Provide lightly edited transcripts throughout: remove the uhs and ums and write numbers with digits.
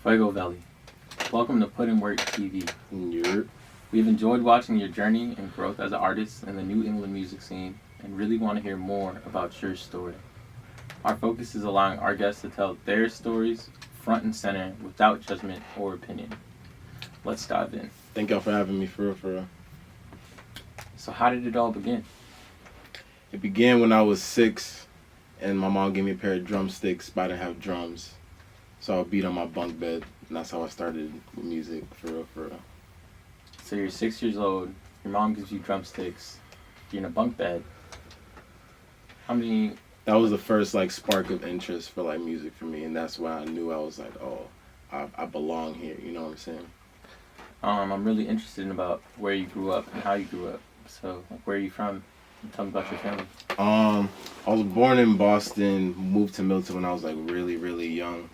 Fuego Valley. Welcome to PUTINWORKTV. Yep. We've enjoyed watching your journey and growth as an artist in the New England music scene and really want to hear more about your story. Our focus is allowing our guests to tell their stories front and center without judgment or opinion. Let's dive in. Thank y'all for having me, for real. So how did it all begin? It began when I was 6, and my mom gave me a pair of drumsticks, but I didn't have drums. So I would beat on my bunk bed, and that's how I started with music, for real. So you're 6 years old, your mom gives you drumsticks, you're in a bunk bed. That was the first, spark of interest for, music for me, and that's when I knew I was like, oh, I belong here, you know what I'm saying? I'm really interested in about where you grew up and how you grew up. So, where are you from? Tell me about your family. I was born in Boston, moved to Milton when I was really, really young.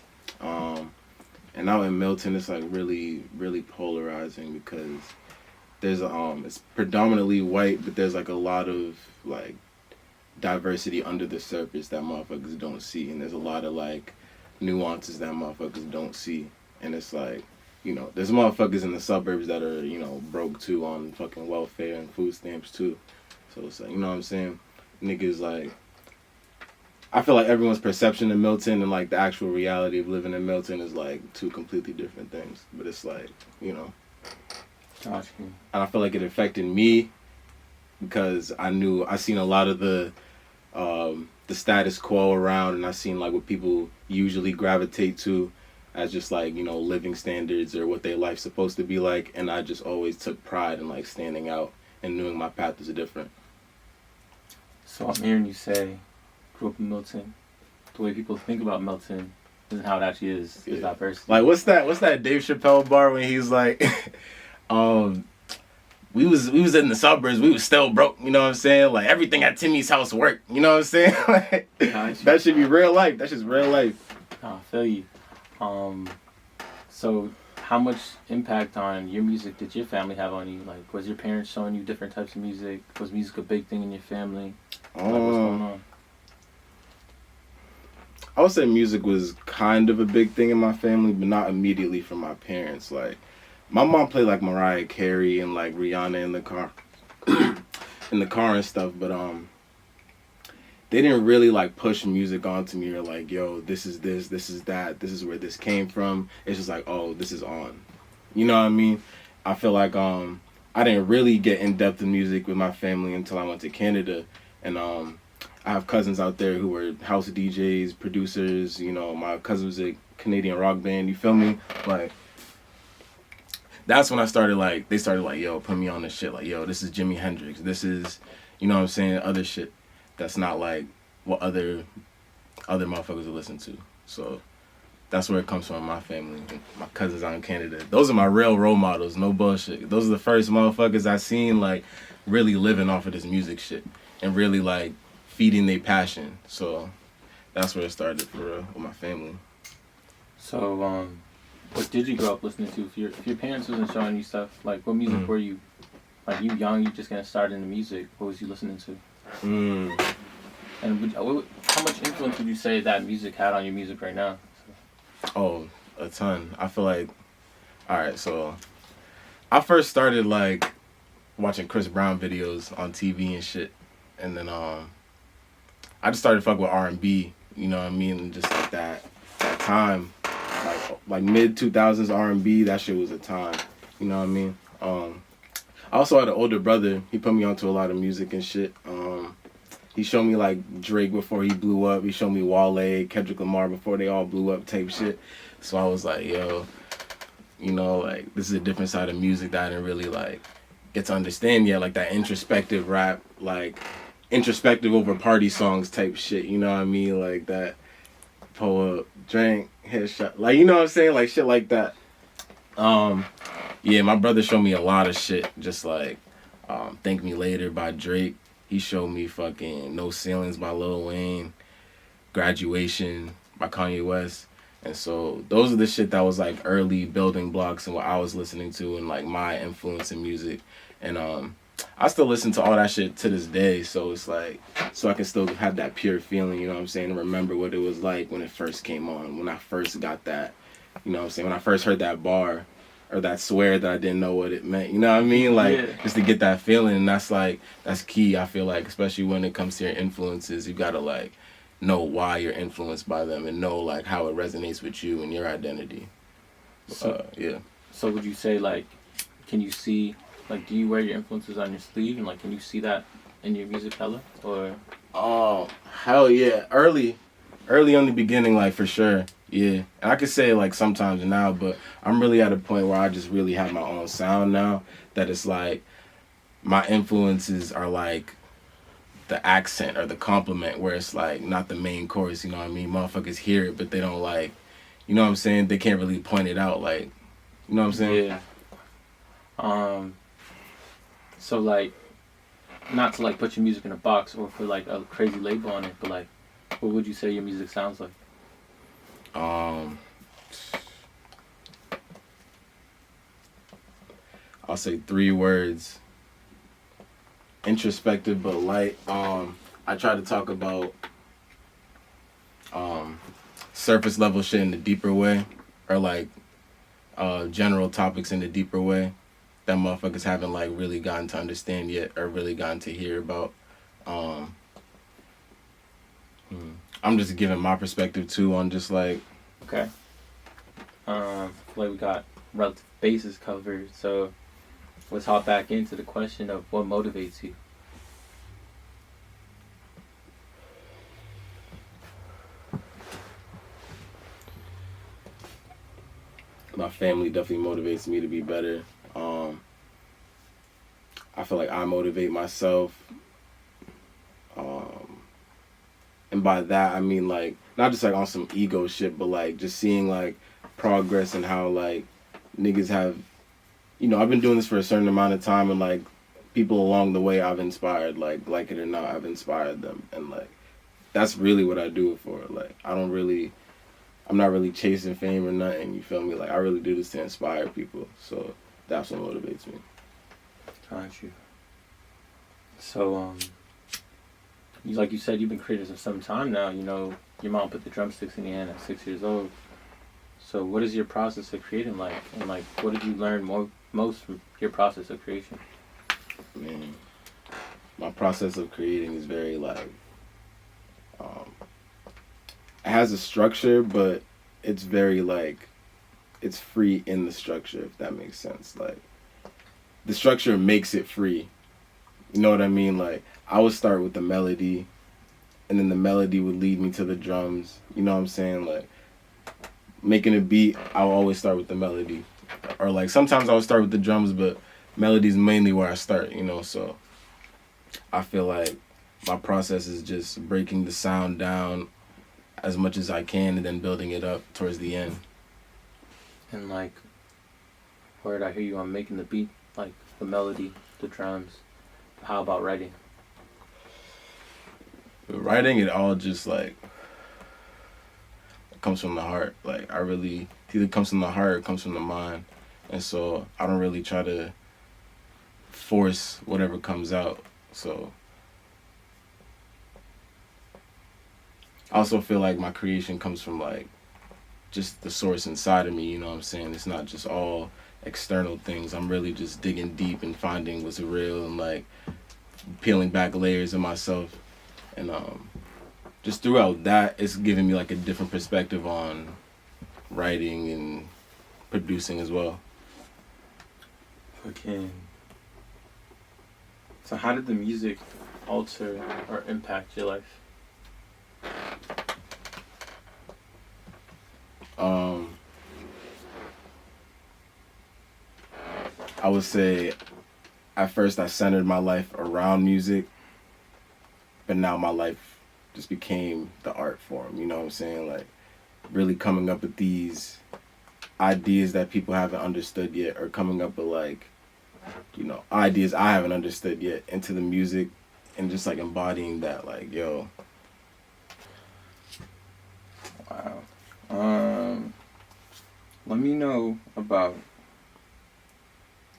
And out in Milton, it's really, really polarizing because there's it's predominantly white, but there's a lot of diversity under the surface that motherfuckers don't see, and there's a lot of nuances that motherfuckers don't see, and it's there's motherfuckers in the suburbs that are broke too on fucking welfare and food stamps too. So it's you know what I'm saying? Niggas I feel everyone's perception of Milton and the actual reality of living in Milton is two completely different things. But it's Gotcha. And I feel it affected me because I seen a lot of the status quo around, and I seen what people usually gravitate to as just living standards or what their life's supposed to be like, and I just always took pride in standing out and knowing my path was different. So I'm hearing you say, grew up in Milton. The way people think about Milton isn't how it actually is. Is diversity. What's that Dave Chappelle bar when he's we was in the suburbs, we was still broke, you know what I'm saying? Everything at Timmy's house worked, you know what I'm saying? That should be real life. That's just real life. I feel you. So how much impact on your music did your family have on you? Was your parents showing you different types of music? Was music a big thing in your family? What's going on? I would say music was kind of a big thing in my family, but not immediately from my parents. My mom played Mariah Carey and Rihanna in the car, and stuff. But they didn't really push music onto me or yo, this is this is that, this is where this came from. It's just oh, this is on. You know what I mean? I feel I didn't really get in depth in music with my family until I went to Canada, and I have cousins out there who were house DJs, producers. My cousin was a Canadian rock band. You feel me? That's when I started they started yo, put me on this shit. Yo, this is Jimi Hendrix. This is, you know what I'm saying, other shit that's not what other motherfuckers would listen to. So that's where it comes from, my family. My cousins out in Canada. Those are my real role models, no bullshit. Those are the first motherfuckers I seen really living off of this music shit and really feeding their passion. So that's where it started for real with my family. So what did you grow up listening to? If your parents wasn't showing you stuff, what music were you? You young, you just getting started in the music. What was you listening to? And how much influence would you say that music had on your music right now? Oh, a ton. I feel alright, so I first started watching Chris Brown videos on TV and shit, and then I just started fucking with R&B, you know what I mean, and just that time, mid 2000s R&B, that shit was a time, you know what I mean. I also had an older brother. He put me onto a lot of music and shit. He showed me Drake before he blew up. He showed me Wale, Kendrick Lamar before they all blew up type shit. So I was yo, this is a different side of music that I didn't really get to understand yet. That introspective rap, introspective over party songs type shit. You know what I mean? That pull up, drink, headshot. You know what I'm saying? Shit like that. Yeah, my brother showed me a lot of shit. Just Thank Me Later by Drake. He showed me fucking No Ceilings by Lil Wayne, Graduation by Kanye West. And so those are the shit that was early building blocks and what I was listening to and my influence in music. And I still listen to all that shit to this day. So it's so I can still have that pure feeling, you know what I'm saying, and remember what it was when it first came on, when I first got that You know what I'm saying? When I first heard that bar or that swear that I didn't know what it meant. You know what I mean? Like Yeah. just to get that feeling, and that's key. I feel like, especially when it comes to your influences, you gotta like know why you're influenced by them and know like how it resonates with you and your identity. So, Yeah. so would you say like, can you see, like, do you wear your influences on your sleeve, and like, can you see that in your music hella, or? Oh, hell yeah. Early on the beginning, like for sure. Yeah. And I could say like sometimes now, but I'm really at a point where I just really have my own sound now that it's like my influences are like the accent or the compliment where it's like not the main chorus, you know what I mean? Motherfuckers hear it, but they don't like, you know what I'm saying? They can't really point it out, like, you know what I'm saying? Yeah. So like, not to like put your music in a box or put like a crazy label on it, but like, what would you say your music sounds like? Um, I'll say 3 words. Introspective but light. I try to talk about surface level shit in a deeper way, or like general topics in a deeper way that motherfuckers haven't like really gotten to understand yet or really gotten to hear about. Um, I'm just giving my perspective too on just like Okay. Like we got relative bases covered, so let's hop back into the question of what motivates you. my family definitely motivates me to be better. I feel like I motivate myself. And by that I mean like not just like on some ego shit, but like just seeing like progress and how like niggas have, you know, I've been doing this for a certain amount of time, and like people along the way I've inspired, like it or not, I've inspired them, and like that's really what I do it for. Like I'm not really chasing fame or nothing, you feel me? Like I really do this to inspire people. So that's what motivates me. Got you. So, like you said, you've been creating for some time now. You know, your mom put the drumsticks in your hand at 6 years old. So, what is your process of creating like? And like, what did you learn most from your process of creation? Man, my process of creating is very like um, it has a structure, but it's very like it's free in the structure, if that makes sense. Like the structure makes it free. You know what I mean? Like I would start with the melody, and then the melody would lead me to the drums. You know what I'm saying? Like making a beat, I'll always start with the melody, or like sometimes I'll start with the drums, but melody's mainly where I start. You know, so I feel like my process is just breaking the sound down as much as I can, and then building it up towards the end. And like, where did I hear you on making the beat, like the melody, the drums? How about writing? But writing it all just like it comes from the heart. Like it either comes from the heart or it comes from the mind, and so I don't really try to force whatever comes out. So I also feel like my creation comes from like just the source inside of me, you know what I'm saying? It's not just all external things. I'm really just digging deep and finding what's real, and like peeling back layers of myself, and just throughout that it's giving me like a different perspective on writing and producing as well. Okay. So how did the music alter or impact your life? I would say at first I centered my life around music, but now my life just became the art form, you know what I'm saying? Like really coming up with these ideas that people haven't understood yet, or coming up with like, you know, ideas I haven't understood yet into the music, and just like embodying that, like, yo. Wow. Let me know about.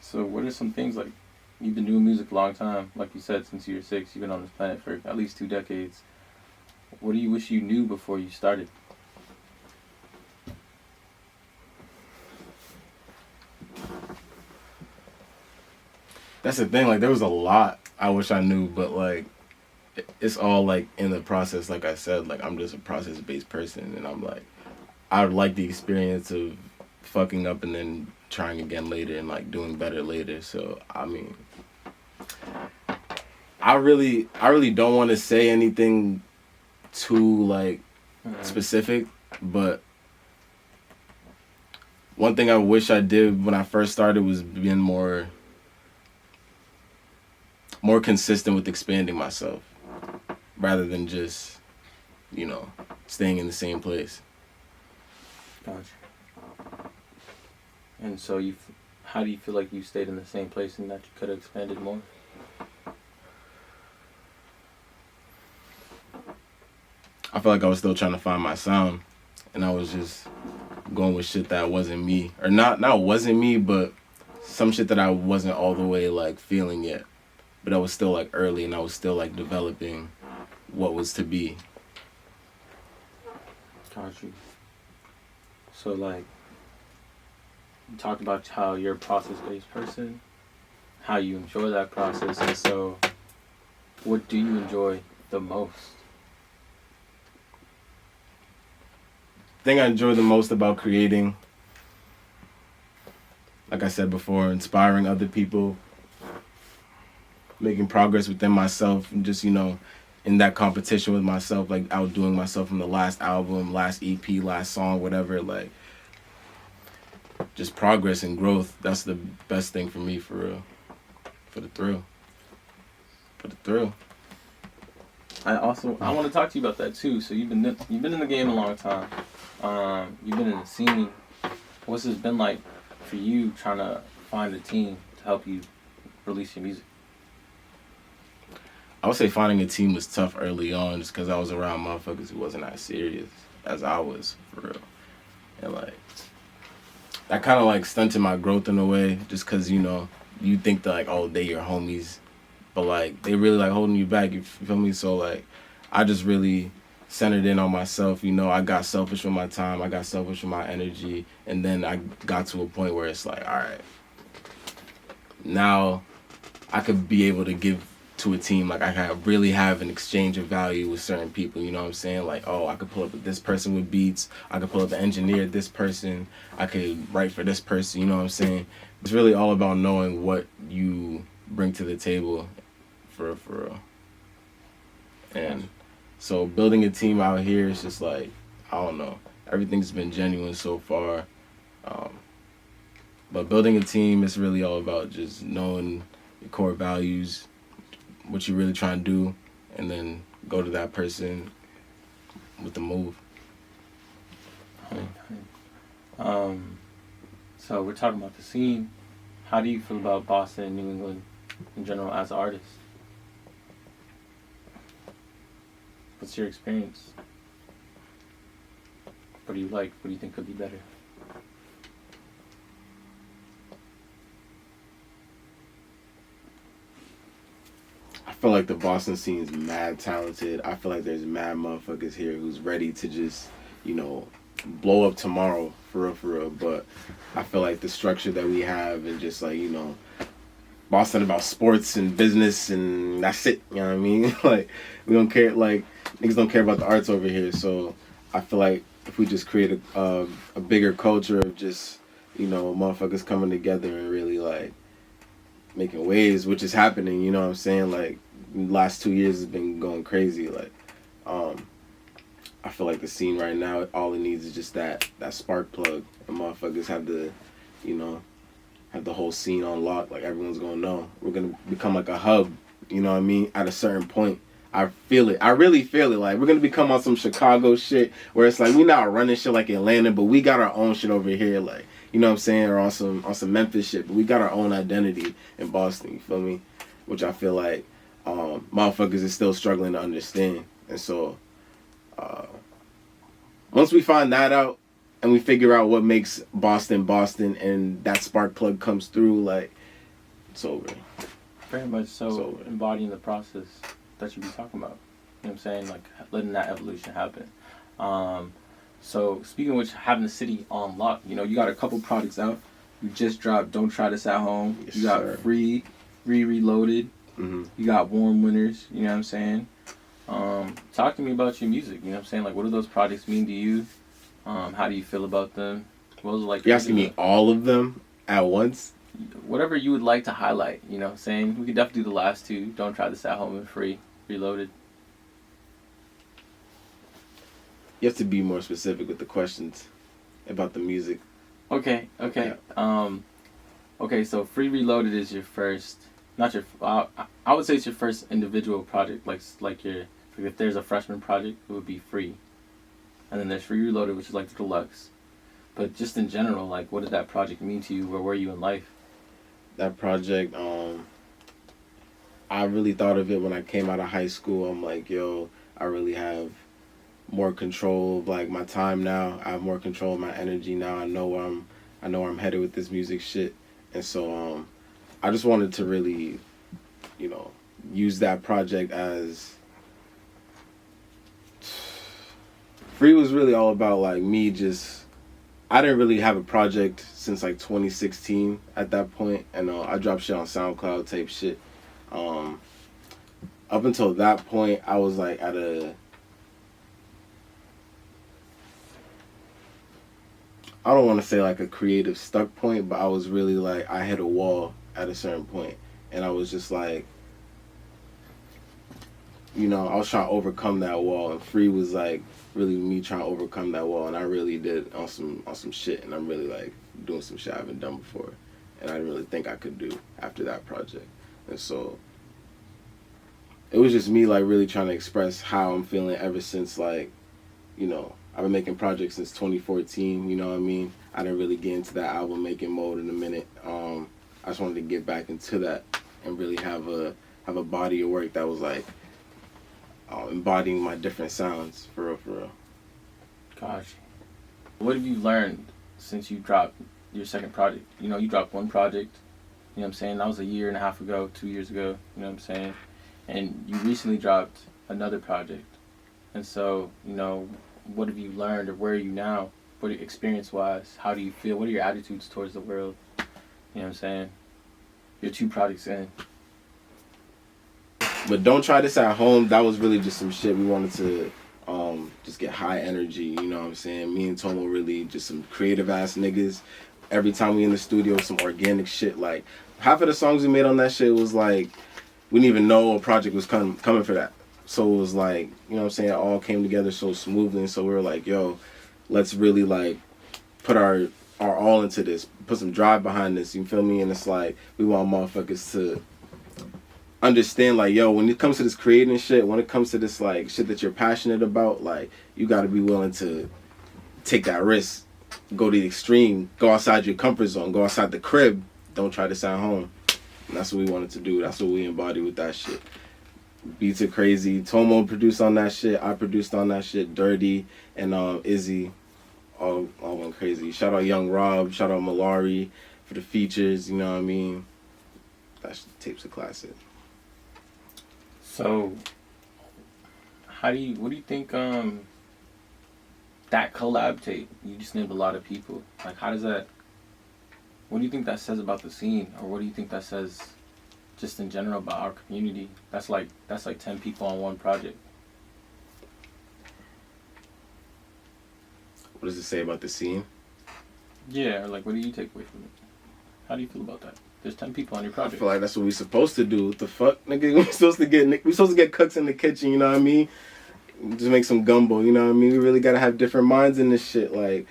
So, what are some things like you've been doing music a long time, like you said, since you were 6. You've been on this planet for at least 2 decades. What do you wish you knew before you started? That's the thing. Like, there was a lot I wish I knew, but like, it's all like in the process. Like I said, like I'm just a process based person, and I'm like, I would like the experience of fucking up and then trying again later and like doing better later. So I mean, I really don't want to say anything too like specific, but one thing I wish I did when I first started was being more consistent with expanding myself rather than just, you know, staying in the same place. Gotcha. And so how do you feel like you stayed in the same place and that you could have expanded more? I feel like I was still trying to find my sound, and I was just going with shit that wasn't me, or not wasn't me, but some shit that I wasn't all the way like feeling yet, but I was still like early, and I was still like developing what was to be. Got you. So like, you talked about how you're a process-based person, how you enjoy that process, and so what do you enjoy the most? The thing I enjoy the most about creating, like I said before, inspiring other people, making progress within myself, and just, you know, in that competition with myself, like outdoing myself in the last album, last EP, last song, whatever, like just progress and growth. That's the best thing for me, for real. For the thrill. I want to talk to you about that too. So you've been in the game a long time. You've been in the scene. What's it been like for you trying to find a team to help you release your music? I would say finding a team was tough early on just because I was around motherfuckers who wasn't as serious as I was, for real. And like, that kind of like stunted my growth in a way, just because, you know, you think that like, oh, they your homies, but like they really like holding you back, you feel me? So like, I just really centered in on myself, you know. I got selfish with my time, I got selfish with my energy, and then I got to a point where it's like, all right, now I could be able to give to a team, like I can really have an exchange of value with certain people, you know what I'm saying? Like, oh, I could pull up with this person with beats, I could pull up an engineer, this person, I could write for this person, you know what I'm saying? It's really all about knowing what you bring to the table, for real. And so building a team out here is just like, I don't know, everything's been genuine so far. But building a team is really all about just knowing your core values, what you're really trying to do, and then go to that person with the move. So we're talking about the scene. How do you feel about Boston and New England in general as an artist? What's your experience? What do you like? What do you think could be better? I feel like the Boston scene is mad talented. I feel like there's mad motherfuckers here who's ready to just, you know, blow up tomorrow, for real. But I feel like the structure that we have and just like, you know, Boston about sports and business and that's it, you know what I mean? Like, we don't care, like, niggas don't care about the arts over here. So I feel like if we just create a bigger culture of just, you know, motherfuckers coming together and really like making waves, which is happening, you know what I'm saying? Like, the last 2 years has been going crazy. Like, I feel like the scene right now, all it needs is just that spark plug. And motherfuckers have the, you know, have the whole scene on lock. Like, everyone's gonna know. We're gonna become like a hub, you know what I mean? At a certain point. I feel it. I really feel it. Like, we're gonna become on some Chicago shit where it's like we not running shit like Atlanta, but we got our own shit over here. Like, you know what I'm saying? Or on some Memphis shit, but we got our own identity in Boston, you feel me? Which I feel like motherfuckers is still struggling to understand. And so once we find that out and we figure out what makes Boston Boston and that spark plug comes through, like, it's over. Very much so, embodying the process that you be talking about. You know what I'm saying? Like, letting that evolution happen. So speaking of which, having the city on lock, you know, you got a couple products out. You just dropped Don't Try This at Home. Yes, you got sir. Free. Reloaded. Mm-hmm. You got Warm Winners. You know what I'm saying? Talk to me about your music. You know what I'm saying? Like, what do those projects mean to you? How do you feel about them? What was it like? You're asking me all of them at once? Whatever you would like to highlight. You know what I'm saying? We could definitely do the last two. Don't Try This at Home and Free. Reloaded. You have to be more specific with the questions about the music. Okay. Yeah. Okay, so Free Reloaded is your first, not your, I would say it's your first individual project, like if there's a freshman project, it would be Free. And then there's Free Reloaded, which is like the deluxe. But just in general, like, what did that project mean to you? Where were you in life? That project, I really thought of it when I came out of high school. I'm like, yo, I really have more control of like my time now. I have more control of my energy now. I know where I'm headed with this music shit. And so I just wanted to really, use that project as Free was really all about like me just I didn't really have a project since like 2016 at that point, and I dropped shit on SoundCloud type shit. Up until that point, I was like at a I don't want to say like a creative stuck point, but I was really like, I hit a wall at a certain point, and I was just like, I was trying to overcome that wall, and Free was like really me trying to overcome that wall, and I really did on some shit, and I'm really like doing some shit I haven't done before, and I didn't really think I could do after that project, and so it was just me like really trying to express how I'm feeling ever since like, I've been making projects since 2014, you know what I mean? I didn't really get into that album making mode in a minute. I just wanted to get back into that and really have a body of work that was like embodying my different sounds, for real. Gosh. What have you learned since you dropped your second project? You dropped one project, you know what I'm saying? That was a year and a half ago, 2 years ago, you know what I'm saying? And you recently dropped another project. And so, what have you learned, or where are you now? What experience-wise? How do you feel? What are your attitudes towards the world? You know what I'm saying? Your 2 projects in. But Don't Try This at Home, that was really just some shit we wanted to just get high energy, you know what I'm saying? Me and Tomo really just some creative-ass niggas. Every time we in the studio, some organic shit. Like, half of the songs we made on that shit was like, we didn't even know a project was coming for that. So it was like, you know what I'm saying, it all came together so smoothly. And so we were like, yo, let's really like put our all into this, put some drive behind this, you feel me? And it's like, we want motherfuckers to understand like, yo, when it comes to this creating shit, when it comes to this like shit that you're passionate about, like, you gotta be willing to take that risk, go to the extreme, go outside your comfort zone, go outside the crib. Don't try this at home. And that's what we wanted to do. That's what we embody with that shit. Beats are crazy. Tomo produced on that shit. I produced on that shit. Dirty and Izzy all went crazy. Shout out Young Rob. Shout out Malari for the features. You know what I mean? That tape's a classic. So, what do you think that collab tape? You just named a lot of people. Like, what do you think that says about the scene, or what do you think that says just in general about our community? That's like 10 people on one project. What does it say about the scene? Yeah, or like, what do you take away from it? How do you feel about that? There's 10 people on your project. I feel like that's what we supposed to do. What the fuck, nigga? We supposed to get cooks in the kitchen, you know what I mean? Just make some gumbo, you know what I mean? We really gotta have different minds in this shit. Like,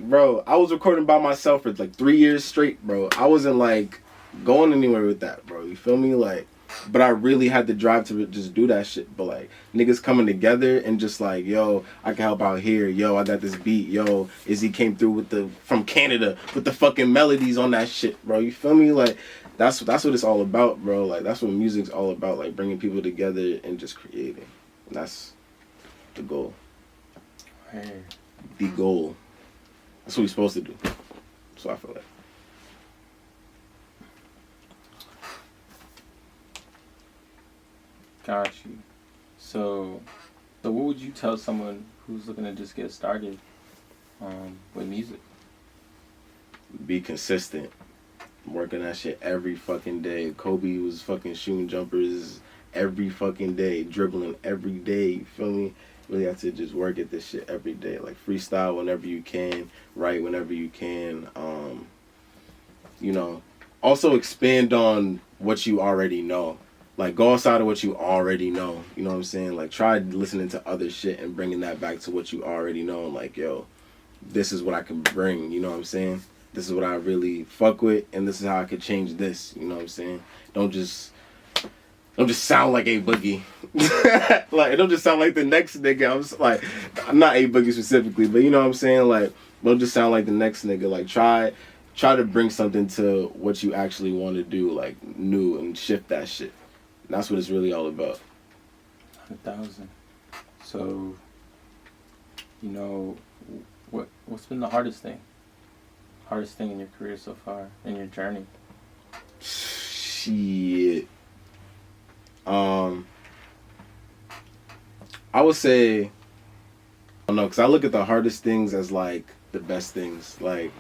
bro, I was recording by myself for like 3 years straight, bro. I wasn't like going anywhere with that, bro. You feel me? Like, but I really had the drive to just do that shit. But like, niggas coming together and just like, yo, I can help out here. Yo, I got this beat. Yo, Izzy came through from Canada with the fucking melodies on that shit, bro. You feel me? Like, that's what it's all about, bro. Like, that's what music's all about. Like, bringing people together and just creating. And that's the goal. Hey. The goal. That's what we're supposed to do. So I feel like. Got you. So what would you tell someone who's looking to just get started with music? Be consistent. working that shit every fucking day. Kobe was fucking shooting jumpers every fucking day, dribbling every day. You feel me? Really have to just work at this shit every day. Like freestyle whenever you can, write whenever you can. You know, also expand on what you already know. Like go outside of what you already know. You know what I'm saying? Like try listening to other shit and bringing that back to what you already know. And like, yo, this is what I can bring. You know what I'm saying? This is what I really fuck with, and this is how I could change this. You know what I'm saying? Don't just sound like A Boogie. Like don't just sound like the next nigga. I'm just like, I'm not A Boogie specifically, but you know what I'm saying? Like don't just sound like the next nigga. Like try to bring something to what you actually want to do, like new, and shift that shit. And that's what it's really all about. 100,000. So, you know, what's been the hardest thing? Hardest thing in your career so far, in your journey? Shit. I would say, I don't know, because I look at the hardest things as like the best things. Like,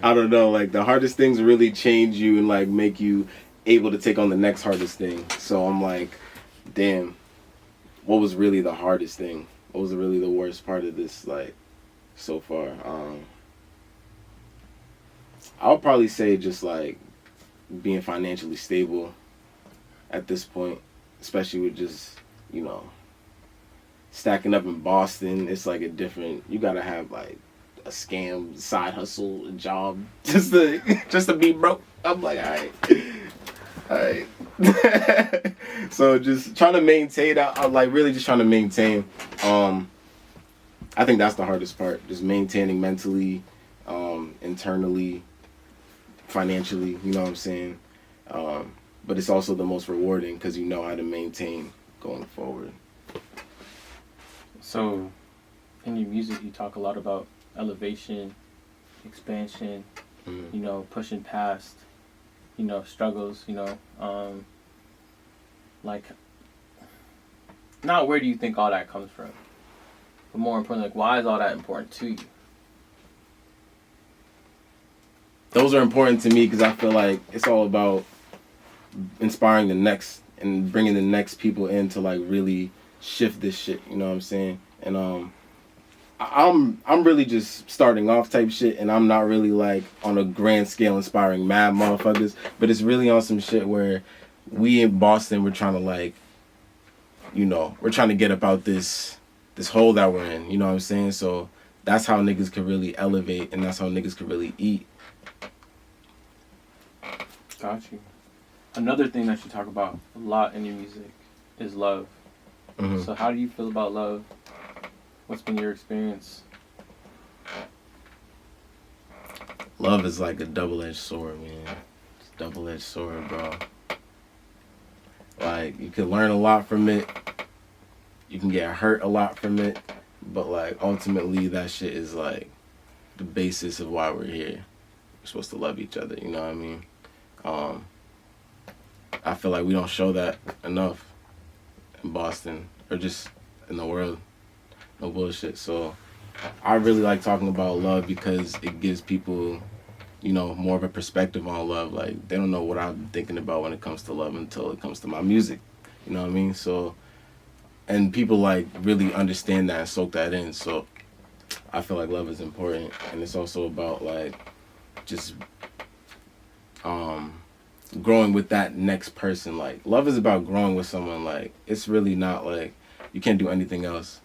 I don't know, like the hardest things really change you and like make you able to take on the next hardest thing. So I'm like, damn, what was really the hardest thing? What was really the worst part of this, like, so far? I'll probably say just like being financially stable at this point, especially with just, you know, stacking up in Boston. It's like a different, you gotta have like a scam, side hustle, a job just to be broke. I'm like, all right. So just trying to maintain that. I'm like really just trying to maintain. I think that's the hardest part, just maintaining mentally, internally, financially, you know what I'm saying? But it's also the most rewarding because you know how to maintain going forward. So, in your music, you talk a lot about elevation, expansion, you know, pushing past, you know, struggles, you know, like, not where do you think all that comes from? But more importantly, like, why is all that important to you? Those are important to me because I feel like it's all about inspiring the next and bringing the next people in to like really shift this shit. You know what I'm saying? And I'm really just starting off type shit, and I'm not really like on a grand scale inspiring mad motherfuckers. But it's really on some shit where we in Boston, we're trying to like, you know, we're trying to get up out this hole that we're in. You know what I'm saying? So that's how niggas can really elevate, and that's how niggas can really eat. Got you. Another thing that you talk about a lot in your music is love. Mm-hmm. So how do you feel about love? What's been your experience? Love is like a double-edged sword, man. It's a double-edged sword, bro. Like, you can learn a lot from it. You can get hurt a lot from it. But, like, ultimately, that shit is, like, the basis of why we're here. We're supposed to love each other, you know what I mean? I feel like we don't show that enough in Boston or just in the world. No bullshit. So I really like talking about love because it gives people, you know, more of a perspective on love. Like, they don't know what I'm thinking about when it comes to love until it comes to my music. You know what I mean? So, and people like really understand that and soak that in. So I feel like love is important. And it's also about like just growing with that next person. Like, love is about growing with someone. Like, it's really not like you can't do anything else.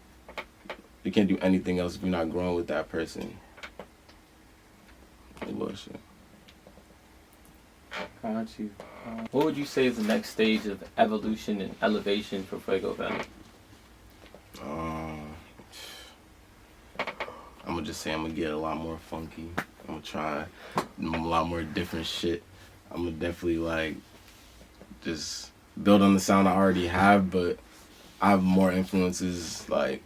You can't do anything else if you're not growing with that person. Bullshit. Got you. What would you say is the next stage of evolution and elevation for Fuego Valley? I'm gonna just say I'm gonna get a lot more funky. I'm gonna try a lot more different shit. I'm gonna definitely like just build on the sound I already have, but I have more influences, like,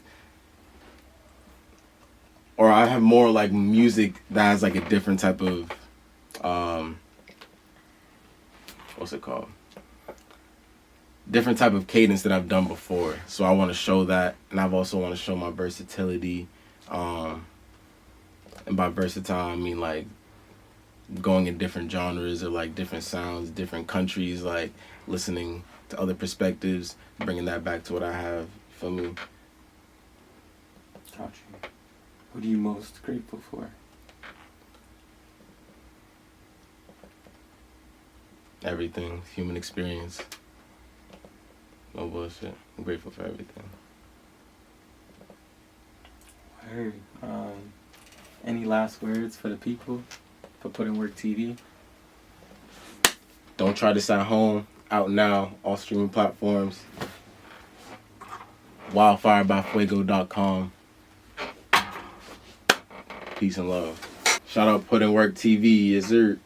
or I have more like music that has like a different type of what's it called? Different type of cadence that I've done before. So I want to show that, and I've also want to show my versatility. And by versatile, I mean like going in different genres or like different sounds, different countries, like listening to other perspectives, bringing that back to what I have. Feel me? Got you. What are you most grateful for? Everything, human experience. No bullshit. I'm grateful for everything. Word. Any last words for the people? For Put in Work TV? Don't try this at home. Out now, all streaming platforms. Wildfirebyfuego.com. Peace and love. Shout out Put in Work TV, yes sir.